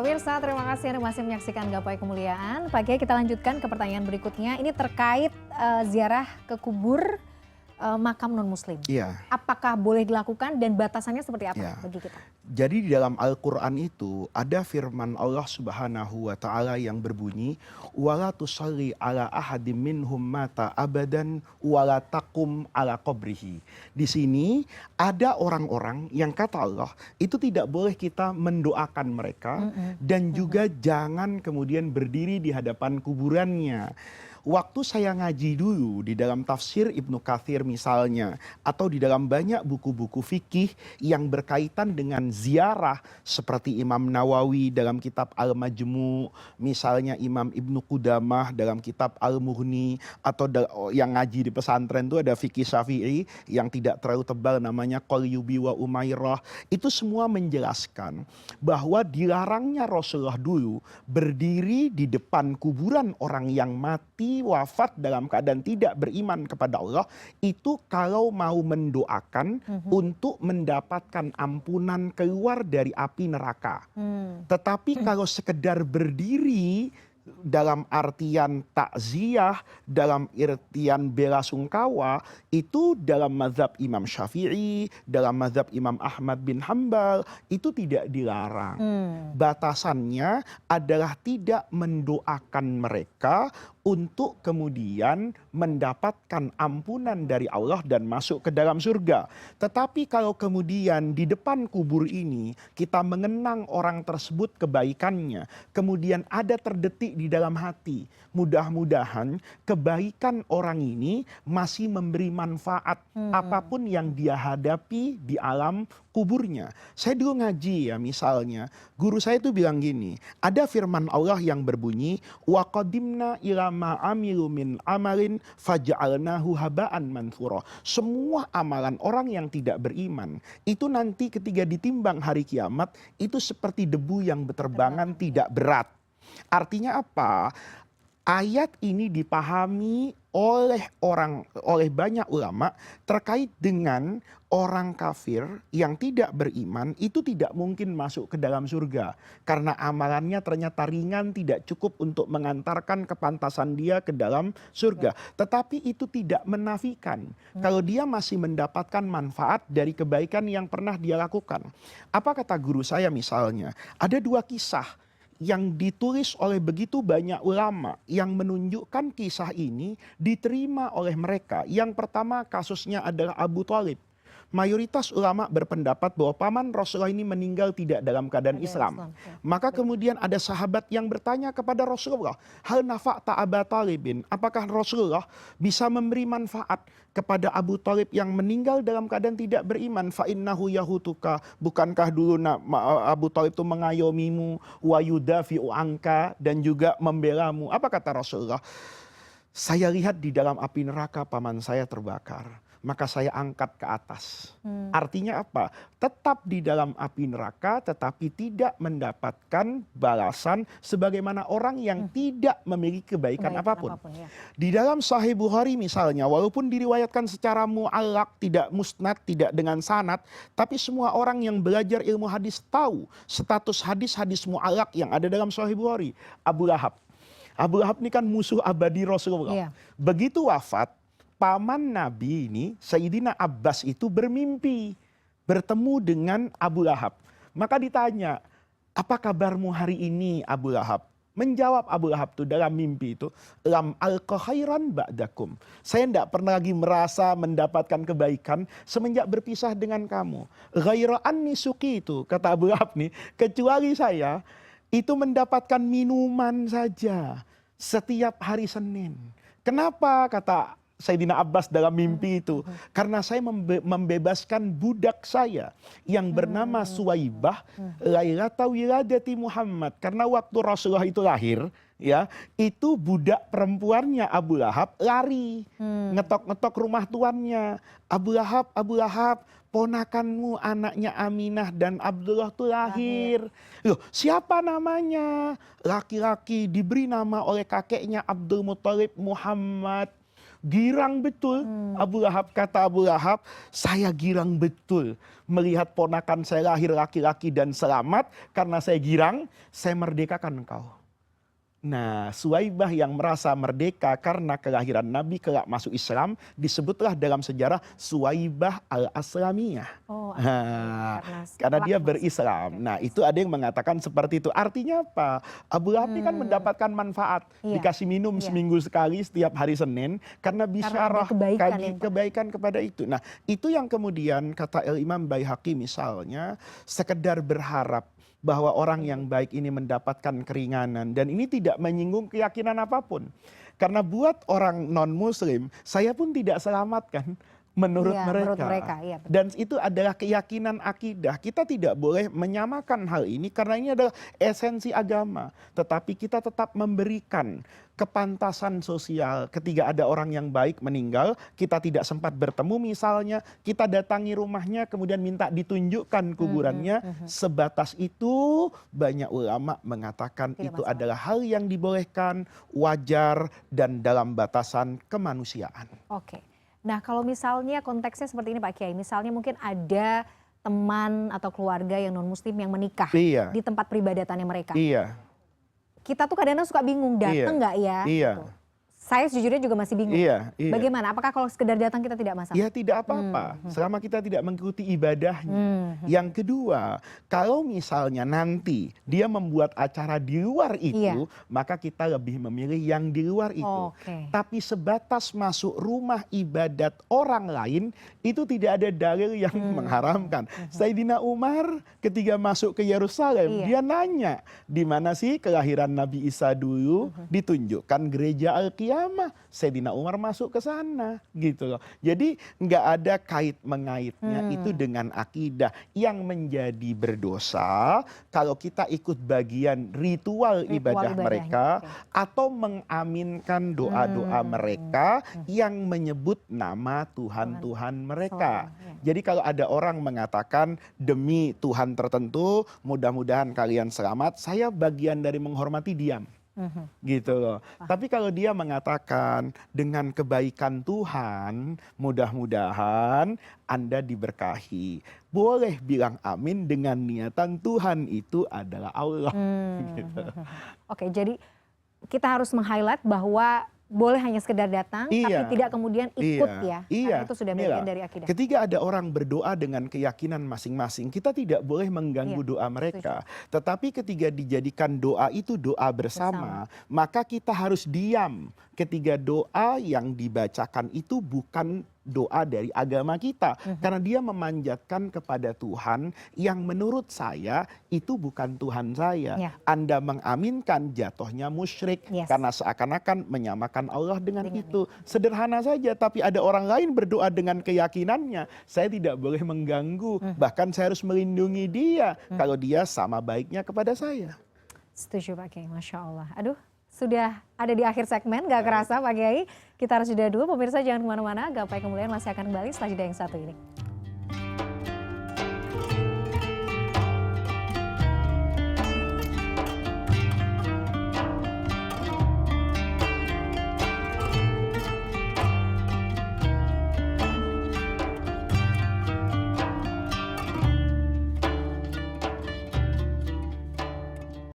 Pemirsa, terima kasih Anda masih menyaksikan Gapai Kemuliaan. Pagi kita lanjutkan ke pertanyaan berikutnya. Ini terkait ziarah ke kubur makam non-muslim. Iya. Apakah boleh dilakukan dan batasannya seperti apa Ya. bagi kita? Jadi di dalam Al-Quran itu ada firman Allah Subhanahu wa Ta'ala yang berbunyi, "Wala tusalli ala ahadim minhum mata abadan wala taqum ala qabrihi." Di sini ada orang-orang yang kata Allah itu tidak boleh kita mendoakan mereka dan juga jangan kemudian berdiri di hadapan kuburannya. Waktu saya ngaji dulu di dalam tafsir Ibnu Katsir misalnya, atau di dalam banyak buku-buku fikih yang berkaitan dengan ziarah, seperti Imam Nawawi dalam kitab Al-Majmu', misalnya Imam Ibnu Qudamah dalam kitab Al-Mughni, atau yang ngaji di pesantren itu ada fikih Syafi'i yang tidak terlalu tebal namanya Qalyubi wa Umairah. Itu semua menjelaskan bahwa dilarangnya Rasulullah dulu berdiri di depan kuburan orang yang mati wafat dalam keadaan tidak beriman kepada Allah, itu kalau mau mendoakan untuk mendapatkan ampunan keluar dari api neraka. Tetapi kalau sekedar berdiri dalam artian takziah, dalam artian bela sungkawa, itu dalam mazhab Imam Syafi'i, dalam mazhab Imam Ahmad bin Hambal, itu tidak dilarang. Batasannya adalah tidak mendoakan mereka untuk kemudian mendapatkan ampunan dari Allah dan masuk ke dalam surga. Tetapi kalau kemudian di depan kubur ini kita mengenang orang tersebut kebaikannya, kemudian ada terdetik di dalam hati, mudah-mudahan kebaikan orang ini masih memberi manfaat apapun yang dia hadapi di alam kuburnya. Saya dulu ngaji ya, misalnya guru saya itu bilang gini, ada firman Allah yang berbunyi, wa qadimna ila ma amilu min amalin faja'alnahu haba'an manthura. Semua amalan orang yang tidak beriman itu nanti ketika ditimbang hari kiamat itu seperti debu yang berterbangan tidak berat. Artinya apa? Ayat ini dipahami oleh banyak ulama terkait dengan orang kafir yang tidak beriman itu tidak mungkin masuk ke dalam surga karena amalannya ternyata ringan, tidak cukup untuk mengantarkan kepantasan dia ke dalam surga. Tetapi itu tidak menafikan kalau dia masih mendapatkan manfaat dari kebaikan yang pernah dia lakukan. Apa kata guru saya misalnya? Ada dua kisah yang ditulis oleh begitu banyak ulama yang menunjukkan kisah ini diterima oleh mereka. Yang pertama kasusnya adalah Abu Thalib. Mayoritas ulama berpendapat bahwa paman Rasulullah ini meninggal tidak dalam keadaan Islam. Maka kemudian ada sahabat yang bertanya kepada Rasulullah, hal nafa'ta Aba Talibin, apakah Rasulullah bisa memberi manfaat kepada Abu Thalib yang meninggal dalam keadaan tidak beriman? Fa'innahu yahutuka, bukankah dulu Abu Thalib itu mengayomimu, wa yudafi'u angka, dan juga membelamu? Apa kata Rasulullah? Saya lihat di dalam api neraka paman saya terbakar, maka saya angkat ke atas. Artinya apa? Tetap di dalam api neraka tetapi tidak mendapatkan balasan sebagaimana orang yang tidak memiliki kebaikan apapun. Ya. Di dalam Sahih Bukhari misalnya, walaupun diriwayatkan secara mu'allaq, tidak musnad, tidak dengan sanad, tapi semua orang yang belajar ilmu hadis tahu status hadis-hadis mu'allaq yang ada dalam Sahih Bukhari. Abu Lahab. Abu Lahab ini kan musuh abadi Rasulullah. Iya. Begitu wafat, paman Nabi ini, Sayyidina Abbas itu bermimpi bertemu dengan Abu Lahab. Maka ditanya, apa kabarmu hari ini Abu Lahab? Menjawab Abu Lahab itu dalam mimpi itu, lam alqa khairan ba'dakum. Saya tidak pernah lagi merasa mendapatkan kebaikan semenjak berpisah dengan kamu. Ghaira anni suki itu, kata Abu Lahab nih, kecuali saya itu mendapatkan minuman saja setiap hari Senin. Kenapa? Kata Sayyidina Abbas dalam mimpi itu, karena saya membebaskan budak saya yang bernama Suwaibah lailata wiladati Muhammad. Karena waktu Rasulullah itu lahir, ya, itu budak perempuannya Abu Lahab lari ngetok-ngetok rumah tuannya. Abu Lahab, ponakanmu anaknya Aminah dan Abdullah itu lahir. Loh, siapa namanya? Laki-laki, diberi nama oleh kakeknya Abdul Muthalib Muhammad. girang betul. Abu Lahab, kata Abu Lahab, saya girang betul melihat ponakan saya lahir laki-laki dan selamat. Karena saya girang, saya merdekakan engkau. Nah, Suwaibah yang merasa merdeka karena kelahiran Nabi kelak masuk Islam disebutlah dalam sejarah Suwaibah al-Aslamiyah. Oh, Karena dia berislam. Nah, itu ada yang mengatakan seperti itu. Artinya apa? Abu Lahab ini kan mendapatkan manfaat. Dikasih minum seminggu sekali setiap hari Senin karena bisyarah kebaikan kepada itu. Nah, itu yang kemudian kata Imam Baihaqi misalnya sekedar berharap bahwa orang yang baik ini mendapatkan keringanan. Dan ini tidak menyinggung keyakinan apapun. Karena buat orang non-muslim, saya pun tidak selamat kan. Menurut mereka. Dan itu adalah keyakinan akidah. Kita tidak boleh menyamakan hal ini karena ini adalah esensi agama. Tetapi kita tetap memberikan kepantasan sosial. Ketika ada orang yang baik meninggal, kita tidak sempat bertemu misalnya, kita datangi rumahnya kemudian minta ditunjukkan kuburannya. Sebatas itu banyak ulama mengatakan tidak itu masalah. Adalah hal yang dibolehkan, wajar dan dalam batasan kemanusiaan. Oke. Nah, kalau misalnya konteksnya seperti ini Pak Kiai, misalnya mungkin ada teman atau keluarga yang non-muslim yang menikah di tempat peribadatannya mereka. Kita tuh kadang-kadang suka bingung, datang nggak ya? Gitu. Saya sejujurnya juga masih bingung. Bagaimana? Apakah kalau sekedar datang kita tidak masalah? Ya tidak apa-apa, selama kita tidak mengikuti ibadahnya. Yang kedua, kalau misalnya nanti dia membuat acara di luar itu, maka kita lebih memilih yang di luar itu. Tapi sebatas masuk rumah ibadat orang lain, itu tidak ada dalil yang mengharamkan. Sayyidina Umar ketika masuk ke Yerusalem, dia nanya, di mana sih kelahiran Nabi Isa dulu? Ditunjukkan gereja Al-Qiyamah. Sayyidina Umar masuk ke sana gitu loh. Jadi nggak ada kait mengaitnya itu dengan akidah. Yang menjadi berdosa kalau kita ikut bagian ritual ibadah mereka atau mengaminkan doa-doa mereka yang menyebut nama Tuhan-Tuhan mereka. Jadi kalau ada orang mengatakan demi Tuhan tertentu mudah-mudahan kalian selamat, saya bagian dari menghormati diam. Gitu loh. Tapi kalau dia mengatakan dengan kebaikan Tuhan, mudah-mudahan Anda diberkahi. Boleh bilang amin dengan niatan Tuhan itu adalah Allah. Gitu. Oke, jadi kita harus meng-highlight bahwa boleh hanya sekedar datang, tapi tidak kemudian ikut karena itu sudah bagian dari akidah. Ketika ada orang berdoa dengan keyakinan masing-masing, kita tidak boleh mengganggu doa mereka. Tetapi ketika dijadikan doa itu doa bersama, maka kita harus diam ketika doa yang dibacakan itu bukan doa dari agama kita. Karena dia memanjatkan kepada Tuhan yang menurut saya itu bukan Tuhan saya. Anda mengaminkan jatuhnya musyrik. Karena seakan-akan menyamakan Allah dengan itu. Sederhana saja, tapi ada orang lain berdoa dengan keyakinannya. Saya tidak boleh mengganggu. Bahkan saya harus melindungi dia. Kalau dia sama baiknya kepada saya. Setuju Pak Kiai, Masya Allah. Aduh, sudah ada di akhir segmen, gak kerasa Pak Kiai. Kita harus jeda dulu, pemirsa jangan kemana-mana. Gapai Kemuliaan masih akan kembali setelah jeda yang satu ini.